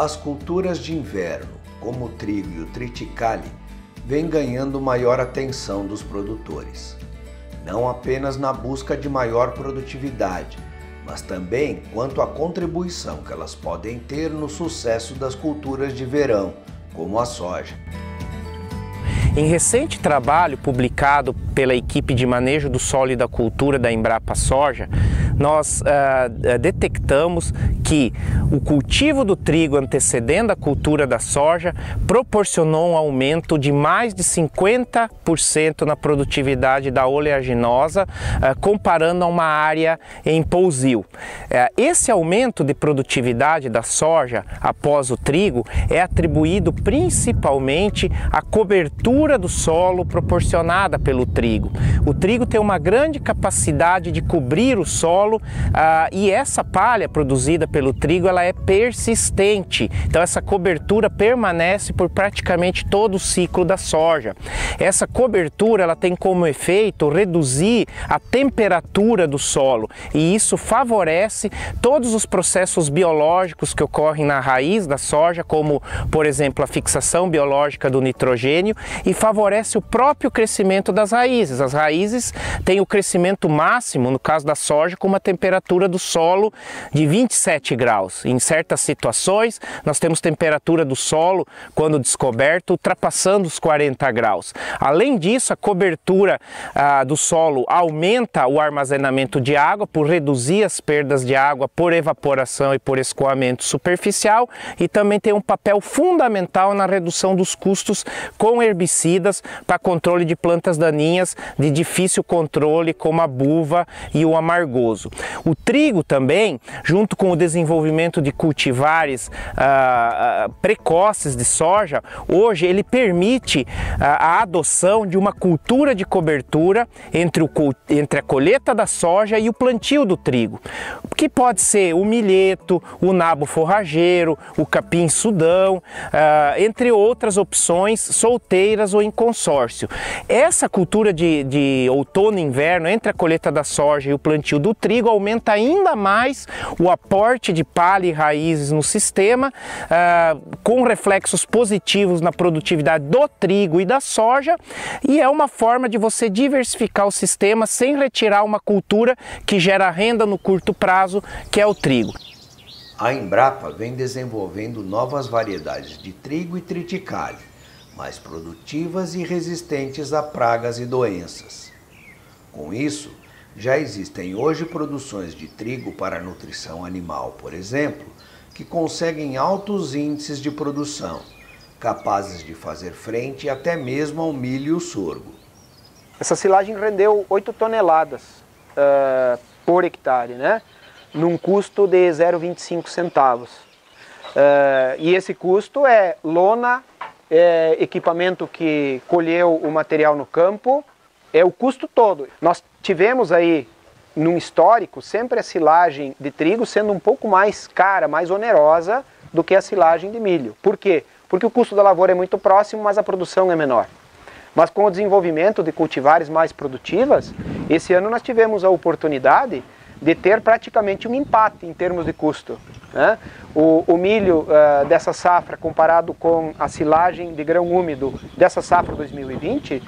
As culturas de inverno, como o trigo e o triticale, vêm ganhando maior atenção dos produtores. Não apenas na busca de maior produtividade, mas também quanto à contribuição que elas podem ter no sucesso das culturas de verão, como a soja. Em recente trabalho publicado pela equipe de manejo do solo e da cultura da Embrapa Soja, nós detectamos que o cultivo do trigo antecedendo a cultura da soja proporcionou um aumento de mais de 50% na produtividade da oleaginosa, comparando a uma área em pousio. Esse aumento de produtividade da soja após o trigo é atribuído principalmente à cobertura do solo proporcionada pelo trigo. O trigo tem uma grande capacidade de cobrir o solo e essa palha produzida pelo trigo ela é persistente, então essa cobertura permanece por praticamente todo o ciclo da soja. Essa cobertura ela tem como efeito reduzir a temperatura do solo e isso favorece todos os processos biológicos que ocorrem na raiz da soja, como por exemplo a fixação biológica do nitrogênio, e favorece o próprio crescimento das raízes. As raízes têm o crescimento máximo, no caso da soja, com uma temperatura do solo de 27 graus. Em certas situações, nós temos temperatura do solo, quando descoberto, ultrapassando os 40 graus. Além disso, a cobertura do solo aumenta o armazenamento de água por reduzir as perdas de água por evaporação e por escoamento superficial, e também tem um papel fundamental na redução dos custos com herbicidas para controle de plantas daninhas de difícil controle, como a buva e o amargoso. O trigo também, junto com o desenvolvimento de cultivares precoces de soja, hoje ele permite a adoção de uma cultura de cobertura entre a colheita da soja e o plantio do trigo, que pode ser o milheto, o nabo forrageiro, o capim-sudão, entre outras opções solteiras ou em consórcio. Essa cultura de outono e inverno, entre a colheita da soja e o plantio do trigo, aumenta ainda mais o aporte de palha e raízes no sistema, com reflexos positivos na produtividade do trigo e da soja, e é uma forma de você diversificar o sistema sem retirar uma cultura que gera renda no curto prazo, que é o trigo. A Embrapa vem desenvolvendo novas variedades de trigo e triticale, mais produtivas e resistentes a pragas e doenças. Com isso, já existem hoje produções de trigo para nutrição animal, por exemplo, que conseguem altos índices de produção, capazes de fazer frente até mesmo ao milho e o sorgo. Essa silagem rendeu 8 toneladas por hectare, né? Num custo de 0,25 centavos. E esse custo é lona, equipamento que colheu o material no campo, é o custo todo. Nós tivemos aí, num histórico, sempre a silagem de trigo sendo um pouco mais cara, mais onerosa do que a silagem de milho. Por quê? Porque o custo da lavoura é muito próximo, mas a produção é menor. Mas com o desenvolvimento de cultivares mais produtivas, esse ano nós tivemos a oportunidade de ter praticamente um empate em termos de custo, né? O milho dessa safra, comparado com a silagem de grão úmido dessa safra 2020,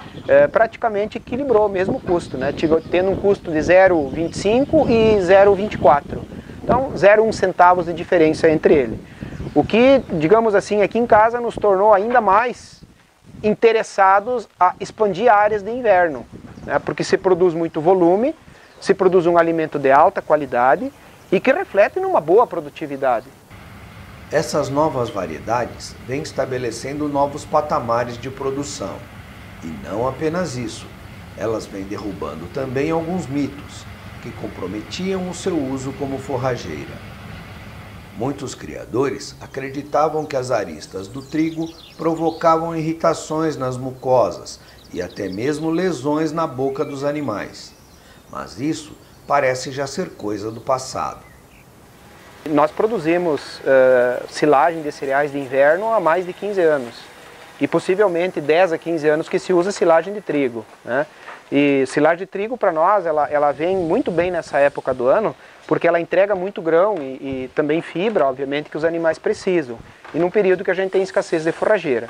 praticamente equilibrou o mesmo custo, né? Tendo um custo de 0,25 e 0,24. Então, 0,1 centavos de diferença entre ele. O que, digamos assim, aqui em casa nos tornou ainda mais interessados a expandir áreas de inverno, né? Porque se produz muito volume, se produz um alimento de alta qualidade e que reflete numa boa produtividade. Essas novas variedades vêm estabelecendo novos patamares de produção. E não apenas isso, elas vêm derrubando também alguns mitos que comprometiam o seu uso como forrageira. Muitos criadores acreditavam que as aristas do trigo provocavam irritações nas mucosas e até mesmo lesões na boca dos animais. Mas isso parece já ser coisa do passado. Nós produzimos silagem de cereais de inverno há mais de 15 anos. E possivelmente 10 a 15 anos que se usa silagem de trigo, né? E silagem de trigo para nós, ela vem muito bem nessa época do ano, porque ela entrega muito grão e também fibra, obviamente, que os animais precisam. E num período que a gente tem escassez de forrageira.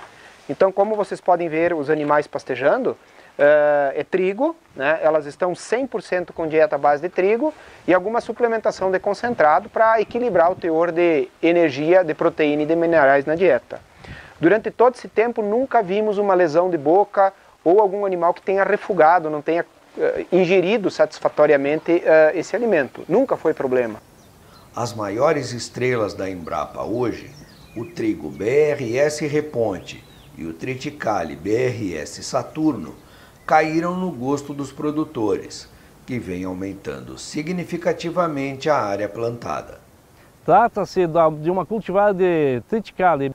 Então, como vocês podem ver os animais pastejando, é trigo, né? Elas estão 100% com dieta à base de trigo e alguma suplementação de concentrado para equilibrar o teor de energia, de proteína e de minerais na dieta. Durante todo esse tempo nunca vimos uma lesão de boca ou algum animal que tenha refugado, não tenha ingerido satisfatoriamente esse alimento. Nunca foi problema. As maiores estrelas da Embrapa hoje, o trigo BRS Reponte e o triticale BRS Saturno, caíram no gosto dos produtores, que vem aumentando significativamente a área plantada. Trata-se de uma cultivar de triticale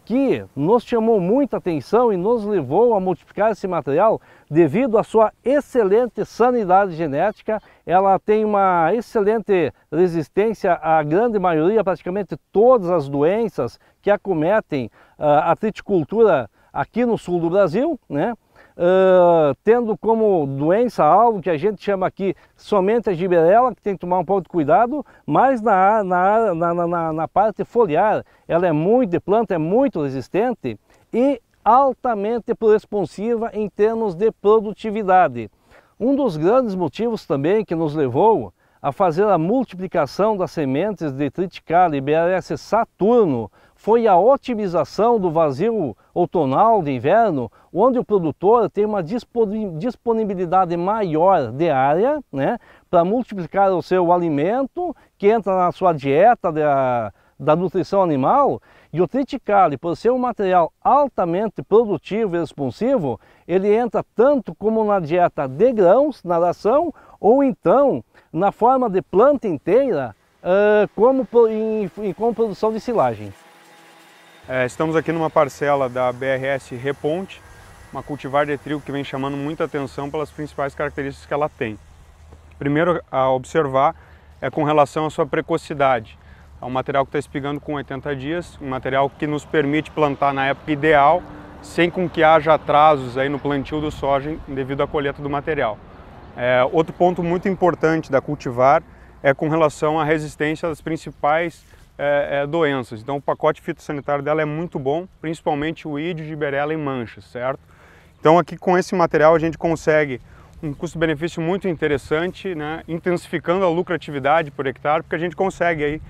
que nos chamou muita atenção e nos levou a multiplicar esse material devido à sua excelente sanidade genética. Ela tem uma excelente resistência à grande maioria, praticamente todas as doenças que acometem a triticultura aqui no sul do Brasil, né? Tendo como doença-alvo, que a gente chama aqui somente a giberela, que tem que tomar um pouco de cuidado, mas na parte foliar, ela é muito de planta, é muito resistente e altamente responsiva em termos de produtividade. Um dos grandes motivos também que nos levou a fazer a multiplicação das sementes de triticale BRS Saturno foi a otimização do vazio outonal de inverno, onde o produtor tem uma disponibilidade maior de área, né, para multiplicar o seu alimento, que entra na sua dieta da nutrição animal. E o triticale, por ser um material altamente produtivo e responsivo, ele entra tanto como na dieta de grãos, na ração, ou então na forma de planta inteira, como produção de silagem. Estamos aqui numa parcela da BRS Reponte, uma cultivar de trigo que vem chamando muita atenção pelas principais características que ela tem. Primeiro a observar é com relação à sua precocidade. É um material que está espigando com 80 dias, um material que nos permite plantar na época ideal, sem com que haja atrasos aí no plantio do soja devido à colheita do material. Outro ponto muito importante da cultivar é com relação à resistência das principais doenças. Então o pacote fitossanitário dela é muito bom, principalmente o ídio, giberela e manchas, certo? Então aqui com esse material a gente consegue um custo-benefício muito interessante, né? Intensificando a lucratividade por hectare, porque a gente consegue aí,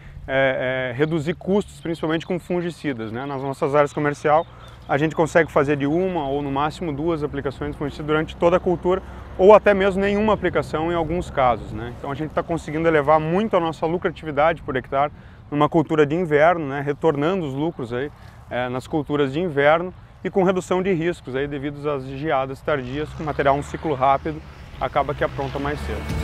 reduzir custos, principalmente com fungicidas, né? Nas nossas áreas comerciais a gente consegue fazer de uma ou no máximo 2 aplicações de fungicida durante toda a cultura, ou até mesmo nenhuma aplicação em alguns casos, né? Então a gente está conseguindo elevar muito a nossa lucratividade por hectare numa cultura de inverno, né? Retornando os lucros aí, nas culturas de inverno e com redução de riscos aí devido às geadas tardias, com material um ciclo rápido acaba que apronta mais cedo.